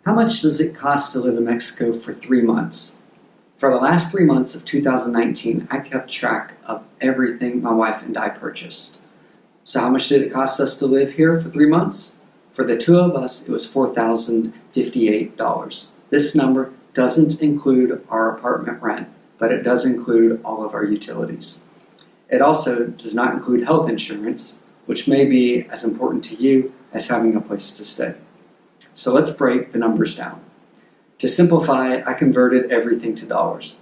How much does it cost to live in Mexico for 3 months? For the last 3 months of 2019, I kept track of everything my wife and I purchased. So how much did it cost us to live here for 3 months? For the two of us, it was $4,058. This number doesn't include our apartment rent, but it does include all of our utilities. It also does not include health insurance, which may be as important to you as having a place to stay. So let's break the numbers down. To simplify, I converted everything to dollars.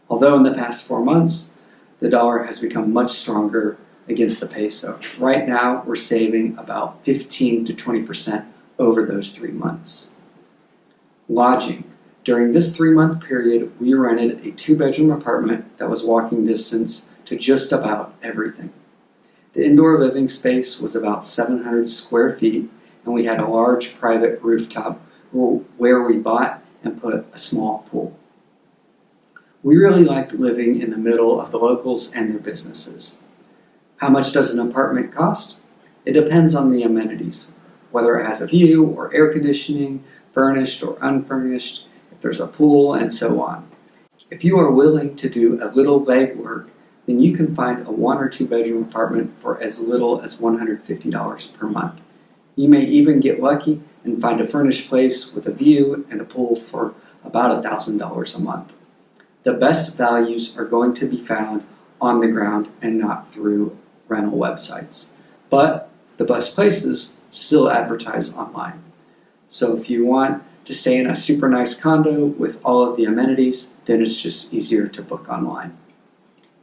Although in the past 4 months, the dollar has become much stronger against the peso. Right now, we're saving about 15 to 20% over those 3 months. Lodging. During this 3-month period, we rented a 2-bedroom apartment that was walking distance to just about everything. The indoor living space was about 700 square feet, and we had a large private rooftop where we bought and put a small pool. We really liked living in the middle of the locals and their businesses. How much does an apartment cost? It depends on the amenities, whether it has a view or air conditioning, furnished or unfurnished, if there's a pool, and so on. If you are willing to do a little legwork, then you can find a 1 or 2 bedroom apartment for as little as $150 per month. You may even get lucky and find a furnished place with a view and a pool for about $1,000 a month. The best values are going to be found on the ground and not through rental websites. But the best places still advertise online. So if you want to stay in a super nice condo with all of the amenities, then it's just easier to book online.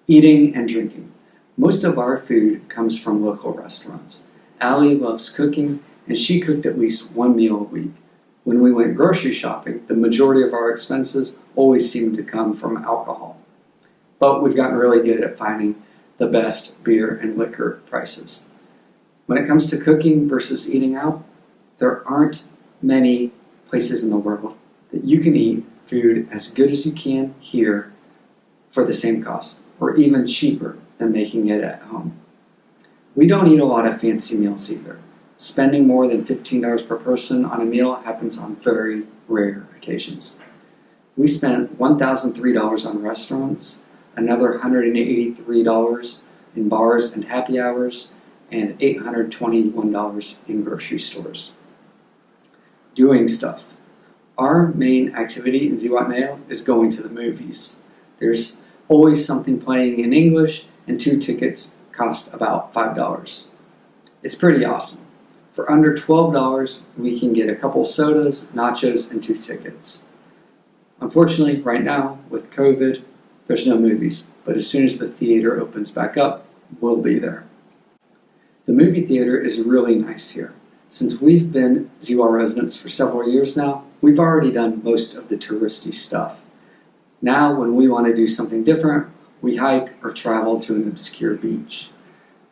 Eating and drinking. Most of our food comes from local restaurants. Allie loves cooking, and she cooked at least 1 meal a week. When we went grocery shopping, the majority of our expenses always seemed to come from alcohol. But we've gotten really good at finding the best beer and liquor prices. When it comes to cooking versus eating out, there aren't many places in the world that you can eat food as good as you can here for the same cost, or even cheaper than making it at home. We don't eat a lot of fancy meals either. Spending more than $15 per person on a meal happens on very rare occasions. We spent $1,003 on restaurants, another $183 in bars and happy hours, and $821 in grocery stores. Doing stuff. Our main activity in Zihuatanejo is going to the movies. There's always something playing in English, and 2 tickets cost about $5. It's pretty awesome. For under $12, we can get a couple sodas, nachos, and 2 tickets. Unfortunately, right now, with COVID, there's no movies, but as soon as the theater opens back up, we'll be there. The movie theater is really nice here. Since we've been Ziwa residents for several years now, we've already done most of the touristy stuff. Now, when we want to do something different, we hike or travel to an obscure beach.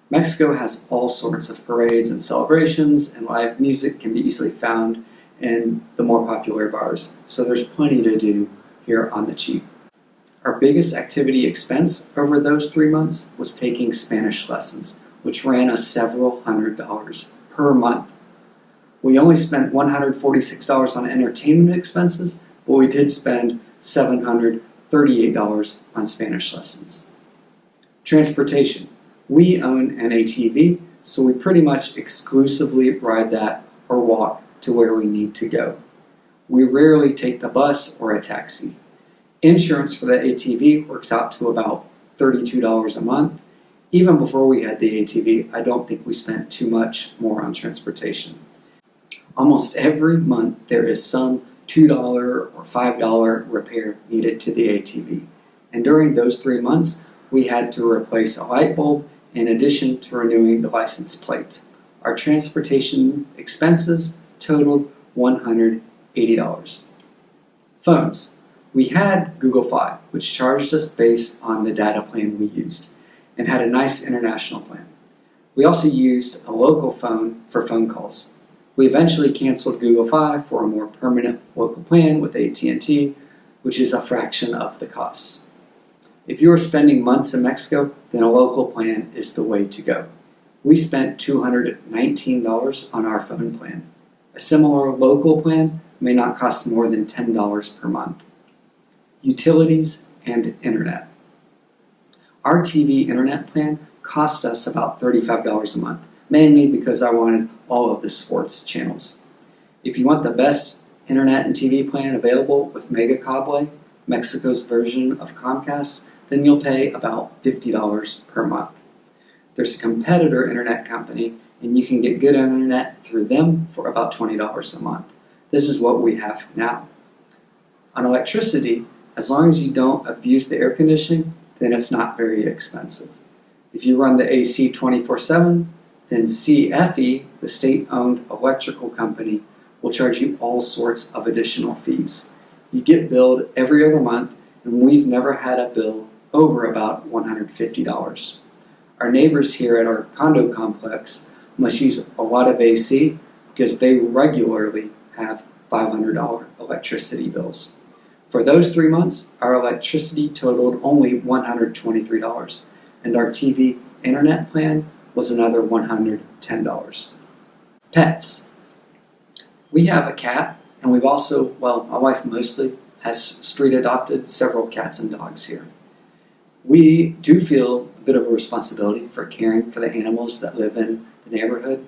Mexico has all sorts of parades and celebrations, and live music can be easily found in the more popular bars, so there's plenty to do here on the cheap. Our biggest activity expense over those 3 months was taking Spanish lessons, which ran us several $100s per month. We only spent $146 on entertainment expenses, but we did spend $738 on Spanish lessons. Transportation. We own an ATV, so we pretty much exclusively ride that or walk to where we need to go. We rarely take the bus or a taxi. Insurance for the ATV works out to about $32 a month. Even before we had the ATV, I don't think we spent too much more on transportation. Almost every month there is some $2 or $5 repair needed to the ATV. And during those 3 months, we had to replace a light bulb in addition to renewing the license plate. Our transportation expenses totaled $180. Phones. We had Google Fi, which charged us based on the data plan we used, and had a nice international plan. We also used a local phone for phone calls. We eventually canceled Google Fi for a more permanent local plan with AT&T, which is a fraction of the costs. If you are spending months in Mexico, then a local plan is the way to go. We spent $219 on our phone plan. A similar local plan may not cost more than $10 per month. Utilities and internet. Our TV internet plan cost us about $35 a month, mainly because I wanted all of the sports channels. If you want the best internet and TV plan available with Mega Cable, Mexico's version of Comcast, then you'll pay about $50 per month. There's a competitor internet company, and you can get good internet through them for about $20 a month. This is what we have now. On electricity, as long as you don't abuse the air conditioning, then it's not very expensive. If you run the AC 24/7, then CFE, the state-owned electrical company, will charge you all sorts of additional fees. You get billed every other month, and we've never had a bill over about $150. Our neighbors here at our condo complex must use a lot of AC because they regularly have $500 electricity bills. For those 3 months, our electricity totaled only $123, and our TV internet plan was another $110. Pets. We have a cat, and we've also, well, my wife mostly, has street adopted several cats and dogs here. We do feel a bit of a responsibility for caring for the animals that live in the neighborhood.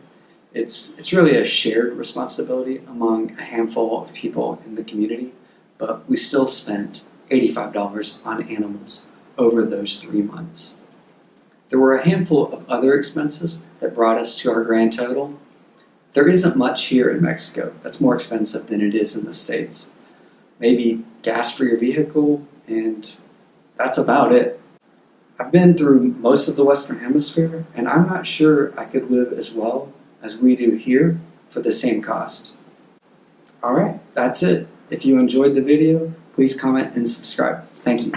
It's really a shared responsibility among a handful of people in the community, but we still spent $85 on animals over those 3 months. There were a handful of other expenses that brought us to our grand total. There isn't much here in Mexico that's more expensive than it is in the States. Maybe gas for your vehicle, and that's about it. I've been through most of the Western Hemisphere, and I'm not sure I could live as well as we do here for the same cost. Alright, that's it. If you enjoyed the video, please comment and subscribe. Thank you.